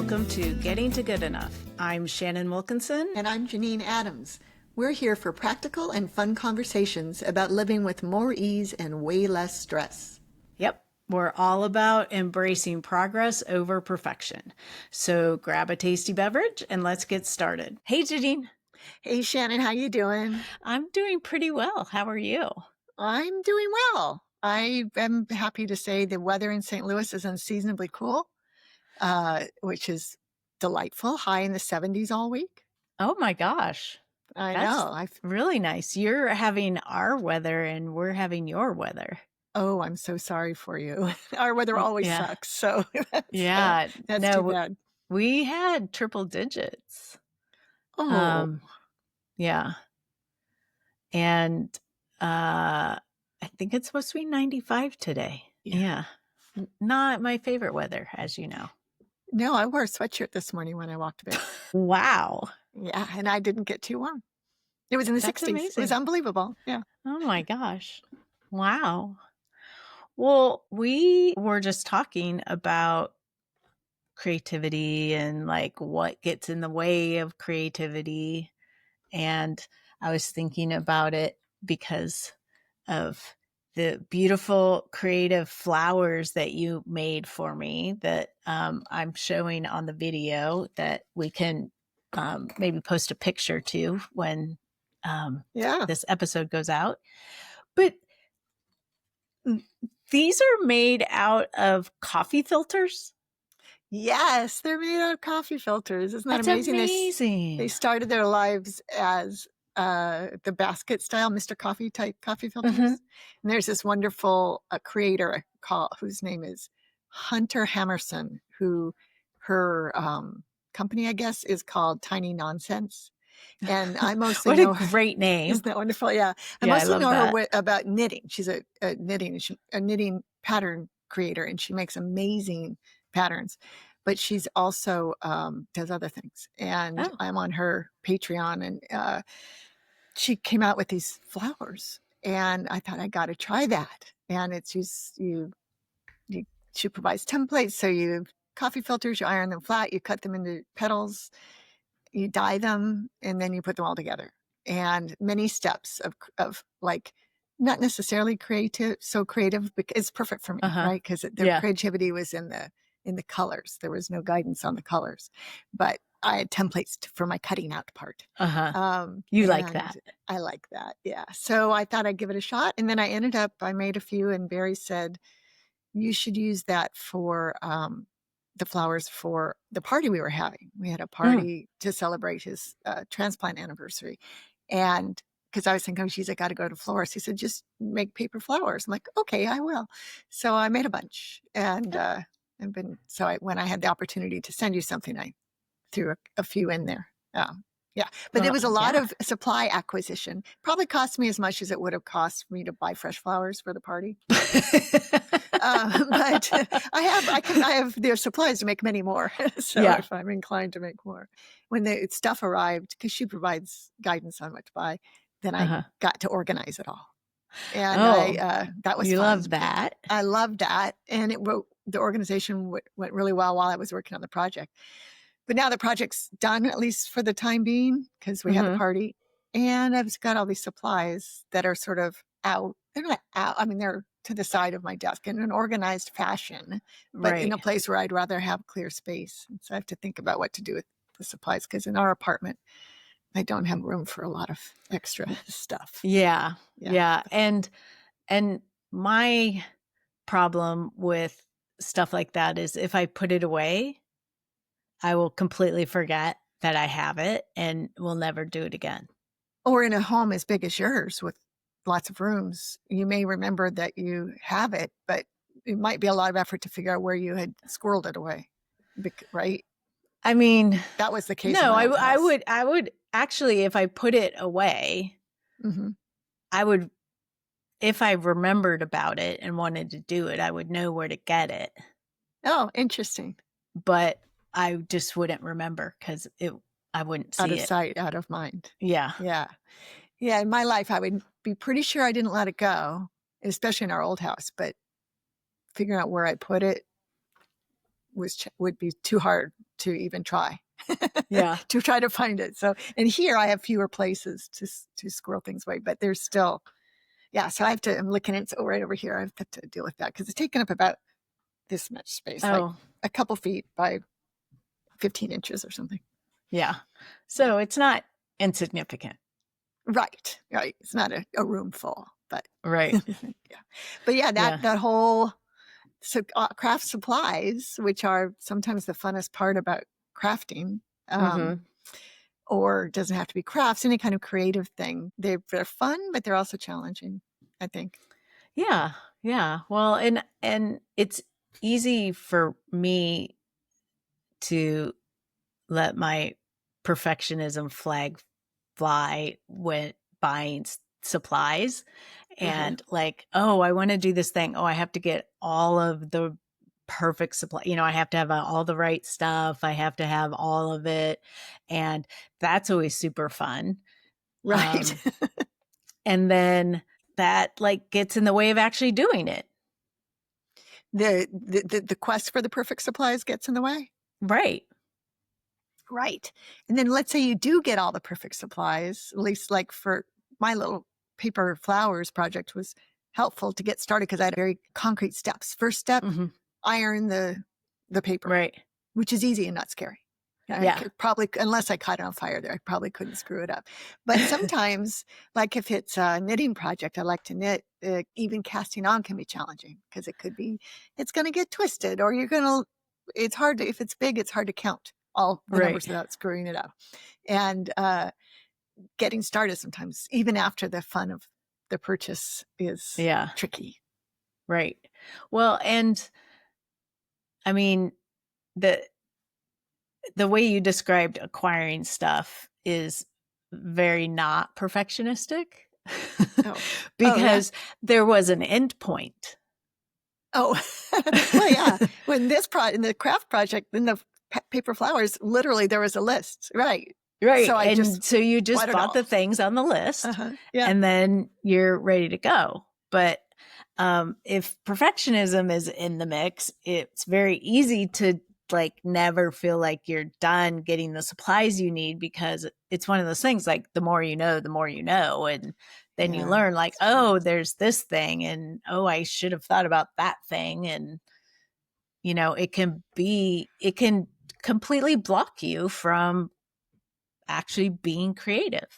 welcome to Getting to Good Enough. I'm Shannon Wilkinson. And I'm Janine Adams. We're here for practical and fun conversations about living with more ease and way less stress. Yep, we're all about embracing progress over perfection. So grab a tasty beverage and let's get started. Hey, Janine. Hey, Shannon, how you doing? I'm doing pretty well. How are you? I'm doing well. I am happy to say the weather in St. Louis is unseasonably cool, which is delightful, high in the 70s all week. Oh my gosh. That's really nice. You're having our weather and we're having your weather. Oh, I'm so sorry for you. Our weather always sucks. So that's too bad. We had triple digits. Oh. Yeah. And I think it's supposed to be 95 today. Yeah. Not my favorite weather, as you know. No, I wore a sweatshirt this morning when I walked a bit. Wow. Yeah, and I didn't get too warm. It was in the 60s. Amazing. It was unbelievable. Yeah. Oh my gosh. Wow. Well, we were just talking about creativity and like what gets in the way of creativity. And I was thinking about it because of the beautiful creative flowers that you made for me that I'm showing on the video that we can maybe post a picture to when this episode goes out. But these are made out of coffee filters. Yes, they're made out of coffee filters. Isn't that amazing? Amazing. They started their lives as the basket style Mr. Coffee type coffee filters. Mm-hmm. And there's this wonderful creator whose name is Hunter Hammerson, who her company, I guess, is called Tiny Nonsense. And I mostly know a great name. Isn't that wonderful? Yeah. I mostly know her about knitting. She's a knitting pattern creator, and she makes amazing patterns. But she's also does other things. And I'm on her Patreon, and she came out with these flowers. And I thought I got to try that. And it's she provides templates. So you coffee filters, you iron them flat, you cut them into petals, you dye them, and then you put them all together. And many steps of like, not necessarily creative, but it's perfect for me, right? Because the creativity was in the colors. There was no guidance on the colors, but I had templates for my cutting out part. You like that? I like that. Yeah. So I thought I'd give it a shot. And then I made a few, and Barry said, you should use that for, the flowers for the party we were having. We had a party to celebrate his transplant anniversary. And because I was thinking, geez, I got to go to florist. He said, just make paper flowers. I'm like, okay, I will. So I made a bunch. And when I had the opportunity to send you something, I threw a few in there. But it was a lot of supply acquisition. Probably cost me as much as it would have cost me to buy fresh flowers for the party. But I have their supplies to make many more. So if I'm inclined to make more, when the stuff arrived, because she provides guidance on what to buy, then I got to organize it all. And that was fun. Love that. I loved that, and the organization went really well while I was working on the project. But now the project's done, at least for the time being, because we had the party. And I've got all these supplies that are sort of out. They're not out. I mean, they're to the side of my desk in an organized fashion, but in a place where I'd rather have clear space. And so I have to think about what to do with the supplies, because in our apartment, I don't have room for a lot of extra stuff. Yeah. And my problem with stuff like that is if I put it away, I will completely forget that I have it and will never do it again. Or in a home as big as yours with lots of rooms, you may remember that you have it, but it might be a lot of effort to figure out where you had squirreled it away, right? I mean, that was the case. No, I would actually, if I put it away, I would, if I remembered about it and wanted to do it, I would know where to get it. Oh, interesting. But I just wouldn't remember because I wouldn't see it. Out of sight, out of mind. Yeah. In my life, I would be pretty sure I didn't let it go, especially in our old house, but figuring out where I put it would be too hard to even try Yeah. to try to find it. So, and here I have fewer places to squirrel things away, but there's still, yeah. So I'm looking at, right over here. I have to deal with that because it's taken up about this much space, like Oh, a couple feet by 15 inches or something. yeah. Yeah. So it's not insignificant. Right. Right. It's not a room full, but Right. yeah. But yeah, Yeah. that whole, so craft supplies, which are sometimes the funnest part about crafting, Mm-hmm. or doesn't have to be crafts, any kind of creative thing. They're fun, but they're also challenging, I think. Yeah. Yeah. Well, and it's easy for me to let my perfectionism flag fly when buying supplies Uh-huh. and like, oh, I want to do this thing. Oh, I have to get all of the perfect supply. I have to have all the right stuff. I have to have all of it. And that's always super fun. Right. Um, and then that like gets in the way of actually doing it. The quest for the perfect supplies gets in the way. Right. Right. And then let's say you do get all the perfect supplies, at least like for my little paper flowers project was helpful to get started because I had very concrete steps. First step, Hmm. iron the paper, Right. which is easy and not scary. I Yeah. could probably, unless I caught it on fire there, I probably couldn't screw it up. But sometimes, like if it's a knitting project, I like to knit, even casting on can be challenging because it's going to get twisted or it's hard to, if it's big, it's hard to count all the Right. numbers without screwing it up. And getting started sometimes, even after the fun of the purchase, is Yeah. tricky. Right. Well, and I mean, the the way you described acquiring stuff is very not perfectionistic Oh, oh yeah. because there was an end point. Oh, well, yeah. When in the craft project, in the paper flowers, literally there was a list, right? Right. So I just And so you bought just it bought all. the things on the list Yeah. and then you're ready to go. But if perfectionism is in the mix, it's very easy to like never feel like you're done getting the supplies you need because it's one of those things like the more you know, the more you know. And then you Yeah, learn like, that's true. oh, there's this thing and oh, I should have thought about that thing. And it can completely block you from actually being creative.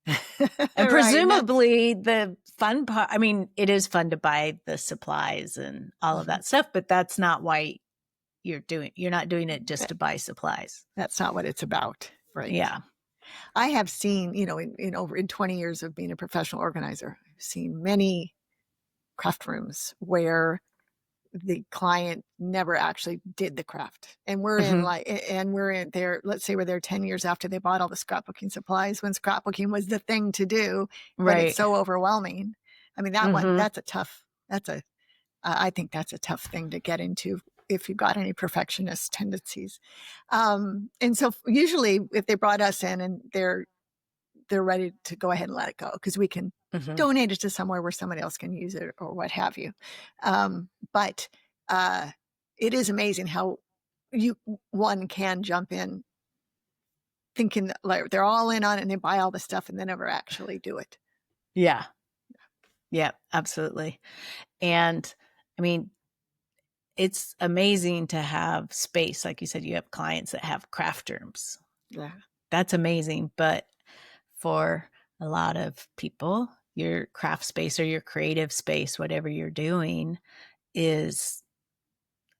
And Right. And that's, presumably the fun part, I mean, it is fun to buy the supplies and all of mhm. that stuff, but that's not why you're not doing it just That- to buy supplies. that's not what it's about. Right. Yeah. I have seen, in 20 years of being a professional organizer, I've seen many craft rooms where the client never actually did the craft. And Hmm. we're in there, let's say we're there 10 years after they bought all the scrapbooking supplies when scrapbooking was the thing to do, but it's Right. so overwhelming. I mean, Hmm. I think that's a tough thing to get into if you've got any perfectionist tendencies. And so usually if they brought us in and they're ready to go ahead and let it go because we can Hmm. donate it to somewhere where somebody else can use it or what have you. But uh, it is amazing how you one can jump in thinking that, like they're all in on it and they buy all the stuff and they never actually do it. Yeah. Yeah, absolutely. And I mean, it's amazing to have space. Like you said, you have clients that have craft rooms. Yeah. That's amazing. But for a lot of people, your craft space or your creative space, whatever you're doing, is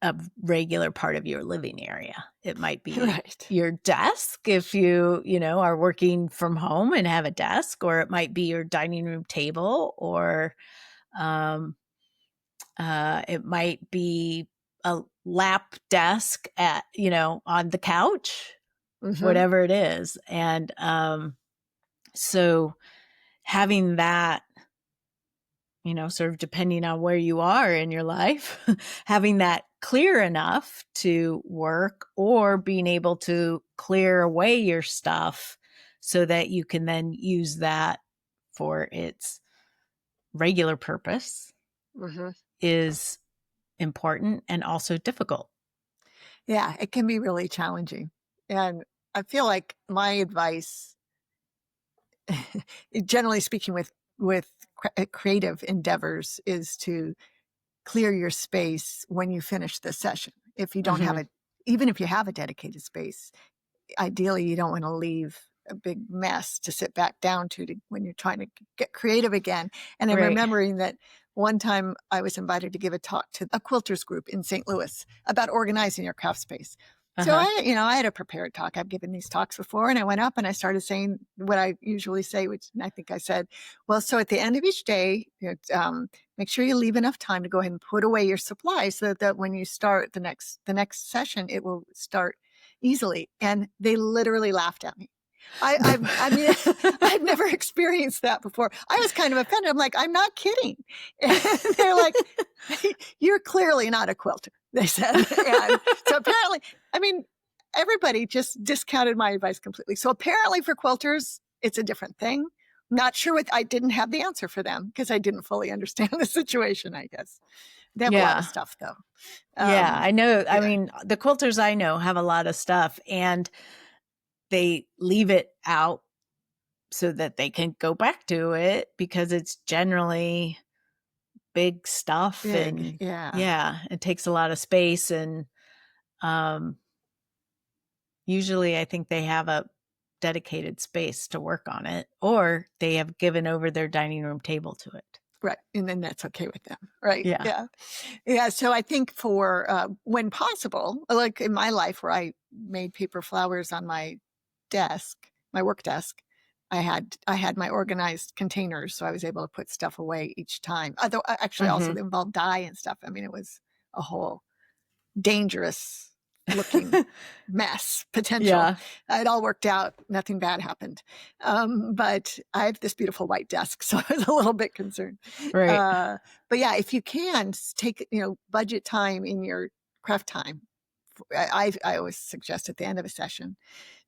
a regular part of your living area. It might be Right. your desk if you are working from home and have a desk, or it might be your dining room table, or um, it might be a lap desk on the couch, Hmm. whatever it is. And so having that, sort of depending on where you are in your life, having that clear enough to work or being able to clear away your stuff so that you can then use that for its regular purpose Hmm. is important and also difficult. Yeah, it can be really challenging. And I feel like my advice, generally speaking, with creative endeavors, is to clear your space when you finish the session. If you don't have Mhm. it, even if you have a dedicated space, ideally you don't want to leave a big mess to sit back down to when you're trying to get creative again. And I'm Right. remembering that one time I was invited to give a talk to a quilters group in St. Louis about organizing your craft space. So Uh-huh. I had a prepared talk. I've given these talks before, and I went up and I started saying what I usually say, which I think I said, well, so at the end of each day, make sure you leave enough time to go ahead and put away your supplies so that when you start the next session, it will start easily. And they literally laughed at me. I mean, I've never experienced that before. I was kind of offended. I'm like, I'm not kidding. And they're like, you're clearly not a quilter, they said. And so apparently, I mean, everybody just discounted my advice completely. So apparently for quilters, it's a different thing. Not sure what, I didn't have the answer for them because I didn't fully understand the situation, I guess. They have a lot of Yeah. stuff though. Yeah, I know. I Yeah. mean, the quilters I know have a lot of stuff, and they leave it out so that they can go back to it because it's generally big stuff, Big. and Yeah. yeah, it takes a lot of space, and um usually I think they have a dedicated space to work on it, or they have given over their dining room table to it. Right. And then that's okay with them. Right. Yeah. Yeah. Yeah. So I think for when possible, like in my life where I made paper flowers on my desk, my work desk, I had my organized containers, so I was able to put stuff away each time. Although actually also Mhm. they involved dye and stuff. I mean, it was a whole dangerous looking mess potential. Yeah, It all worked out. Nothing bad happened. But I have this beautiful white desk, so I was a little bit concerned. right, Uh, but yeah, if you can take, budget time in your craft time. I always suggest at the end of a session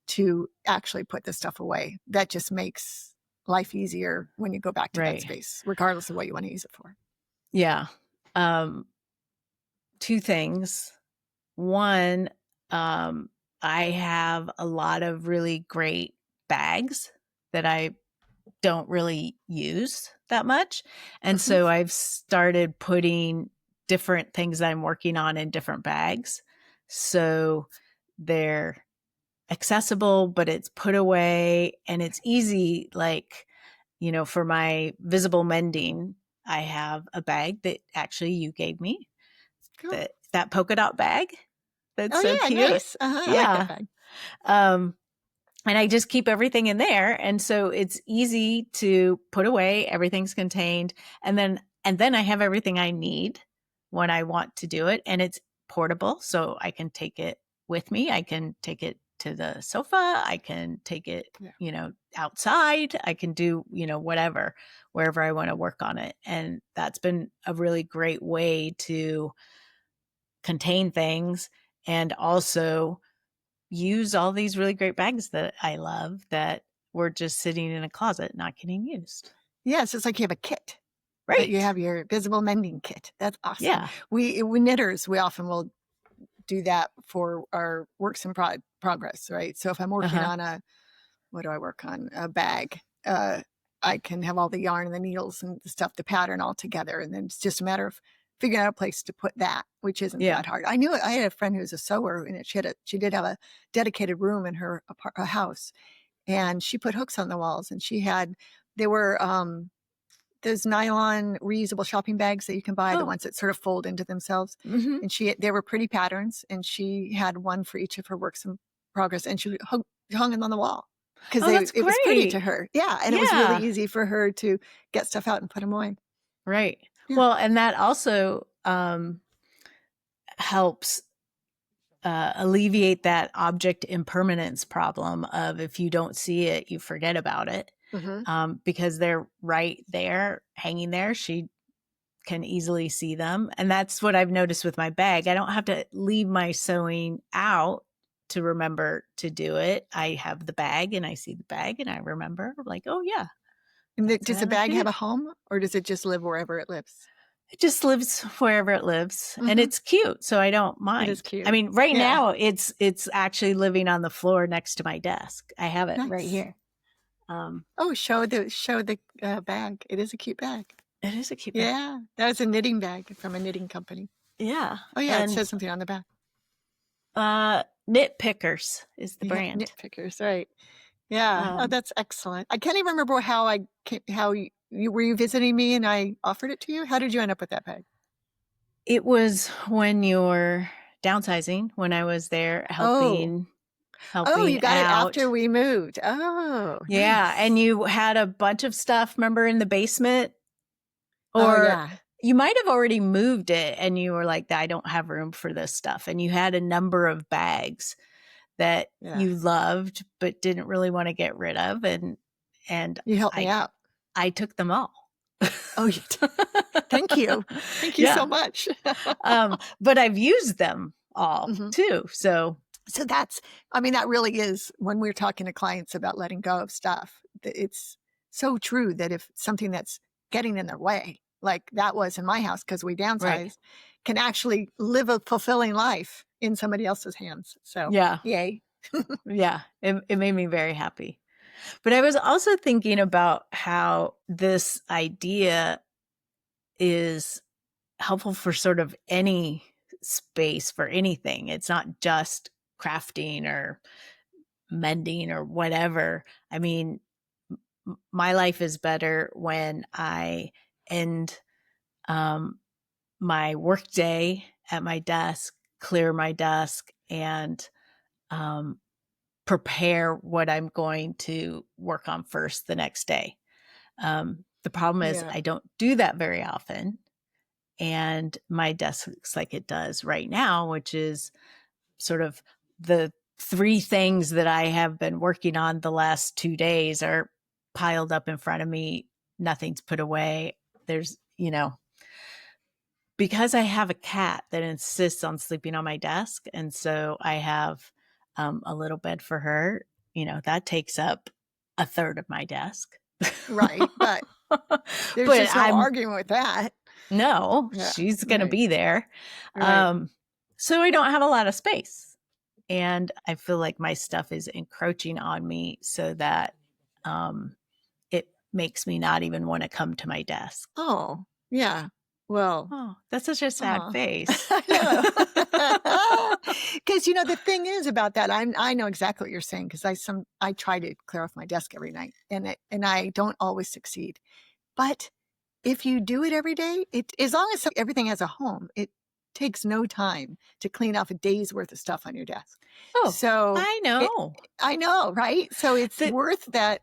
to actually put the stuff away. That just makes life easier when you go back to that right. space, regardless of what you want to use it for. Yeah. Um, 2 things. One, um, I have a lot of really great bags that I don't really use that much, and Mhm. so I've started putting different things that I'm working on in different bags, so they're accessible, but it's put away and it's easy. Like, for my visible mending, I have a bag that actually you gave me, Cool. that polka dot bag that's Oh so yeah, cute. nice. I like that Yeah. bag. Um, and I just keep everything in there. And so it's easy to put away, everything's contained. And then I have everything I need when I want to do it. And it's portable. So I can take it with me. I can take it to the sofa. I can take it, Yeah. outside. I can do, whatever, wherever I want to work on it. And that's been a really great way to contain things and also use all these really great bags that I love that were just sitting in a closet not getting used. Yeah, so it's like you have a kit. You Right. have your visible mending kit. That's awesome. Yeah. We knitters, we often will do that for our works in progress, right? So if I'm working Uh-huh. on what do I work on? A bag. I can have all the yarn and the needles and the stuff, the pattern all together. And then it's just a matter of figuring out a place to put that, which isn't Yeah. that hard. I knew I had a friend who was a sewer and she did have a dedicated room in her house, and she put hooks on the walls, and they were, those nylon reusable shopping bags that you can buy, the Oh. ones that sort of fold into themselves. Mhm. And they were pretty patterns, and she had one for each of her works in progress, and she hung them on the wall because Oh, that's it was pretty to great. her. Yeah, and it was really Yeah. easy for her to get stuff out and put them away. Right. Yeah. Well, and that also helps alleviate that object impermanence problem of if you don't see it, you forget about it, Mhm. because they're right there, hanging there. She can easily see them. And that's what I've noticed with my bag. I don't have to leave my sewing out to remember to do it. I have the bag and I see the bag and I remember, like, oh yeah, And that's what does I the like bag to do. have a home, or does it just live wherever it lives? It just lives wherever it lives, and Mhm. it's cute, so I don't It is mind. I cute. mean, right Yeah. now, it's actually living on the floor next to my desk. I have it right Nice. here. Um, Oh, show the, bag. It is a cute bag. it is a cute bag. Yeah. That was a knitting bag from a knitting company. Yeah, Oh, yeah, it and, says something on the back. Knit Pickers is the Yeah, brand. nitpickers, right. Yeah. Oh, Um, that's excellent. I can't even remember how you were you visiting me and I offered it to you? How did you end up with that bag? it was when you're downsizing, when I was there Oh. Oh, helping you got it after out. we moved. Oh, Yeah, and nice. you had a bunch of stuff, remember, in the basement? Oh, Or yeah. you might have already moved it and you were like, "I don't have room for this stuff," and you had a number of bags that Yeah. you loved but didn't really wanna get rid of, and You helped me I out. I took them all. Oh, you did. Thank you. Thank you so Yeah, much. but I've used them all Mhm. too, so So that's I mean, that really is when we're talking to clients about letting go of stuff, it's so true that if something that's getting in their way, like that was in my house because we right. downsized, can actually live a fulfilling life in somebody else's hands. So, Yeah, yay. yeah, it made me very happy. But I was also thinking about how this idea is helpful for sort of any space for anything. It's not just crafting or mending or whatever. I mean, my life is better when I end um, my work day at my desk, clear my desk, and um, prepare what I'm going to work on first the next day. The problem is Yeah. I don't do that very often. And my desk looks like it does right now, which is sort of the three things that I have been working on the last 2 days are piled up in front of me. Nothing's put away. There's, because I have a cat that insists on sleeping on my desk. And so I have a little bed for her, that takes up a third of my desk. Right. But there's But just no I'm arguing with that. No, Yeah. she's gonna Right. be there. Right. Um, so I don't have a lot of space, and I feel like my stuff is encroaching on me so that, it makes me not even wanna come to my desk. Oh, yeah. Well, Oh, that's such a sad oh, face. I know. Because the thing is about that, I know exactly what you're saying because I try to clear off my desk every night, and I don't always succeed. But if you do it every day, it as long as everything has a home, it takes no time to clean off a day's worth of stuff on your desk. Oh, So I it know. I know, right? So it's That worth that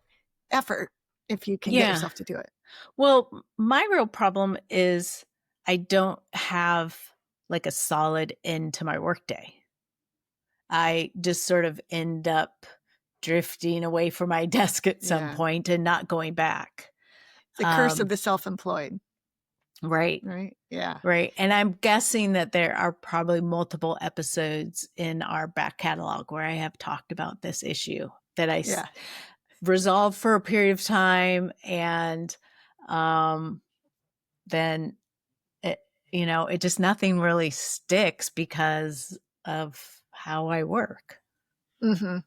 effort if you can get Yeah. yourself to do it. Well, my real problem is I don't have, like, a solid end to my workday. I just sort of end up drifting away from my desk at some Yeah. point and not going back. The curse of Um, the self-employed, right, right? Yeah. right. And I'm guessing that there are probably multiple episodes in our back catalog where I have talked about this issue that Yeah. resolved for a period of time, and um, then it, it just nothing really sticks because of how I work. Mhm.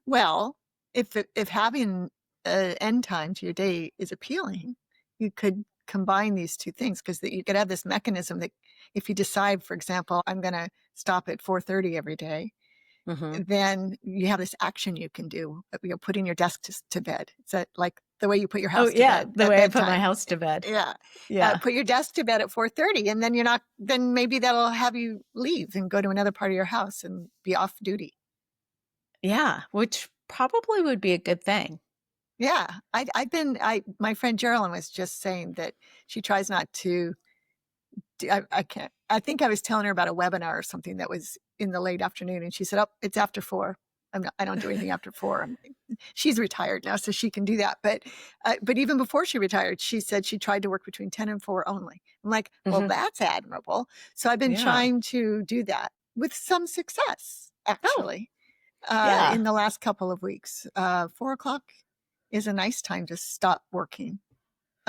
Well, if having an end time to your day is appealing, you could combine these 2 things because you could have this mechanism that if you decide, for example, I'm gonna stop at 4:30 every day, Hmm. then you have this action you can do, putting your desk to bed. It's like the way you put your Oh house to yeah, bed the at way I put my bedtime. house to bed. Yeah. Yeah. Put your desk to bed at 4:30, and then you're not then maybe that'll have you leave and go to another part of your house and be off duty. Yeah, which probably would be a good thing. Yeah, I've been I my friend Geraldine was just saying that she tries not to I can't I think I was telling her about a webinar or something that was in the late afternoon, and she said, "Oh, it's after 4. I don't do anything after 4." She's retired now, so she can do that, but even before she retired, she said she tried to work between 10 and 4 only. I'm like, "Well, Mhm. that's admirable." So I've been Yeah. trying to do that with some success, Oh, actually. yeah. In the last couple of weeks. 4 o'clock is a nice time to stop working.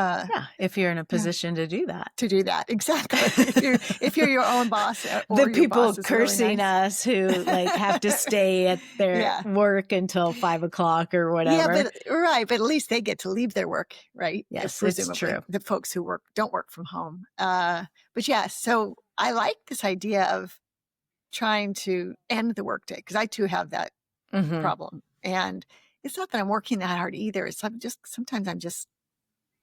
Yeah, if you're in a position to do that. to do that. Exactly. If you're your own boss The or your people boss is really cursing nice. us who like have to stay at their Yeah. work until 5 o'clock or Yeah, whatever. but right, but at least they get to leave their work, right? Yes, it's Presumably, true. the folks who don't work from home. But yeah, so I like this idea of trying to end the workday because I too have that Mhm. problem. And it's not that I'm working that hard either. It's sometimes I'm just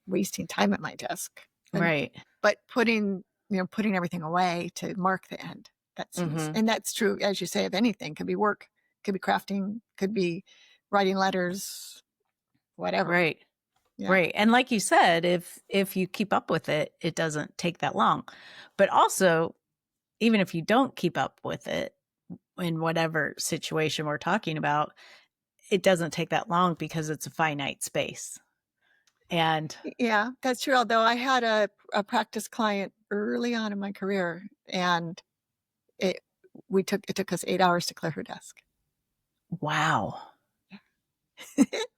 wasting time at my desk. Right. But putting everything away to mark the end. Mhm. And that's true, as you say, of anything. Could be work, could be crafting, could be writing letters, whatever. Right. Yeah. Right. And like you said, if you keep up with it, it doesn't take that long. But also, even if you don't keep up with it in whatever situation we're talking about, it doesn't take that long because it's a finite space. And Yeah, that's true. Although I had a practice client early on in my career, and it it took us 8 hours to clear her desk. wow,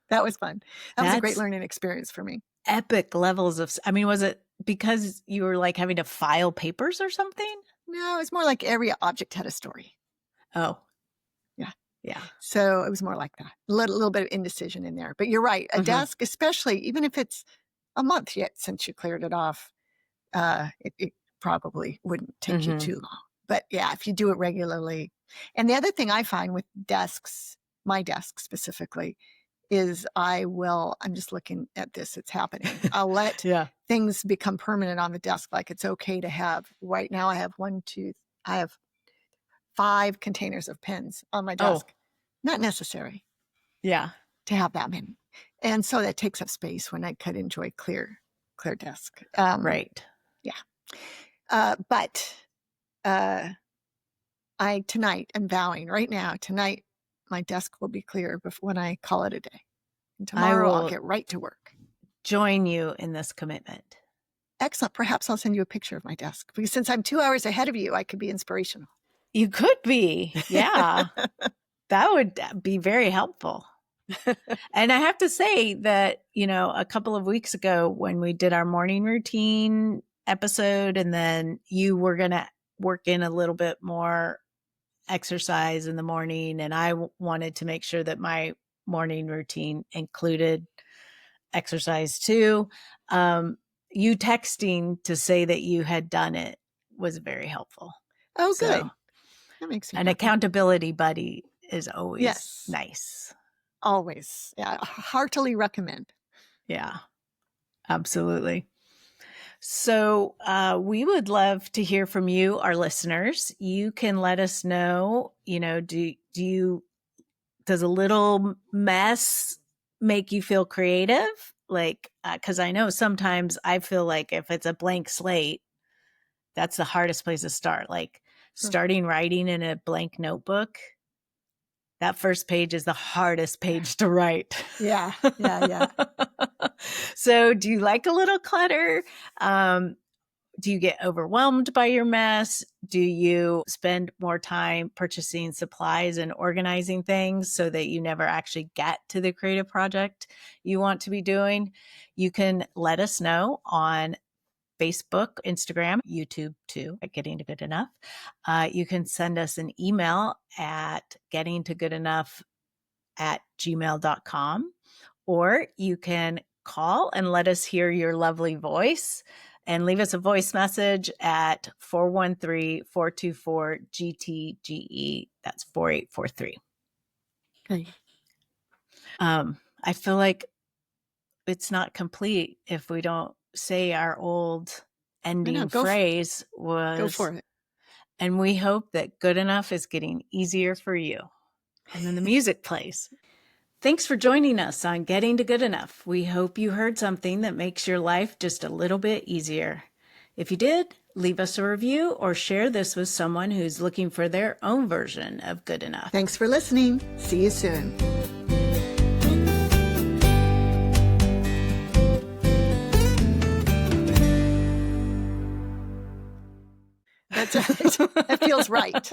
That was fun. That was a great that's learning experience for me. epic levels of, I mean, was it because you were like having to file papers or something? No, it was more like every object had a story. Oh, Yeah. yeah. So it was more like that. A little bit of indecision in there. But you're right. A Hmm. desk, especially even if it's a month yet since you cleared it off, it probably wouldn't take you Hmm. too long. But yeah, if you do it regularly. And the other thing I find with desks, my desk specifically, is I'm just looking at this, it's happening. I'll let Yeah. things become permanent on the desk. Like it's okay to have, right now I have I have 5 containers of pens on my Oh, desk. Not necessary yeah. to have that many. And so that takes up space when I could enjoy clear desk. Right. Yeah. But tonight, I'm vowing right now, tonight, my desk will be clear when I call it a day. And I tomorrow I'll will get right to work. join you in this commitment. Excellent. Perhaps I'll send you a picture of my desk because since I'm 2 hours ahead of you, I could be inspirational. You could be. Yeah. That would be very helpful. And I have to say that, a couple of weeks ago when we did our morning routine episode, and then you were going to work in a little bit more exercise in the morning, and I wanted to make sure that my morning routine included exercise too. You texting to say that you had done it was very helpful. Oh, So, good. That makes me an happy. accountability buddy is always Yes, nice. always. Yeah, heartily recommend. Yeah, absolutely. So, we would love to hear from you, our listeners. You can let us know, does a little mess make you feel creative? Like, because I know sometimes I feel like if it's a blank slate, that's the hardest place to start. Like starting writing in a blank notebook, that first page is the hardest page to write. Yeah, yeah. So, do you like a little clutter? Do you get overwhelmed by your mess? Do you spend more time purchasing supplies and organizing things so that you never actually get to the creative project you want to be doing? You can let us know on Facebook, Instagram, YouTube too, at Getting to Good Enough. You can send us an email at gettingtogoodenough@gmail.com, or you can call and let us hear your lovely voice and leave us a voice message at 413-424-GTGE. That's 4843. Okay. I feel like it's not complete if we don't say our old I know. ending phrase Go was, for it. and we hope that good enough is getting easier for you. And then the music plays. Thanks for joining us on Getting to Good Enough. We hope you heard something that makes your life just a little bit easier. If you did, leave us a review or share this with someone who's looking for their own version of good enough. Thanks for listening. See you soon. That's right. That feels right.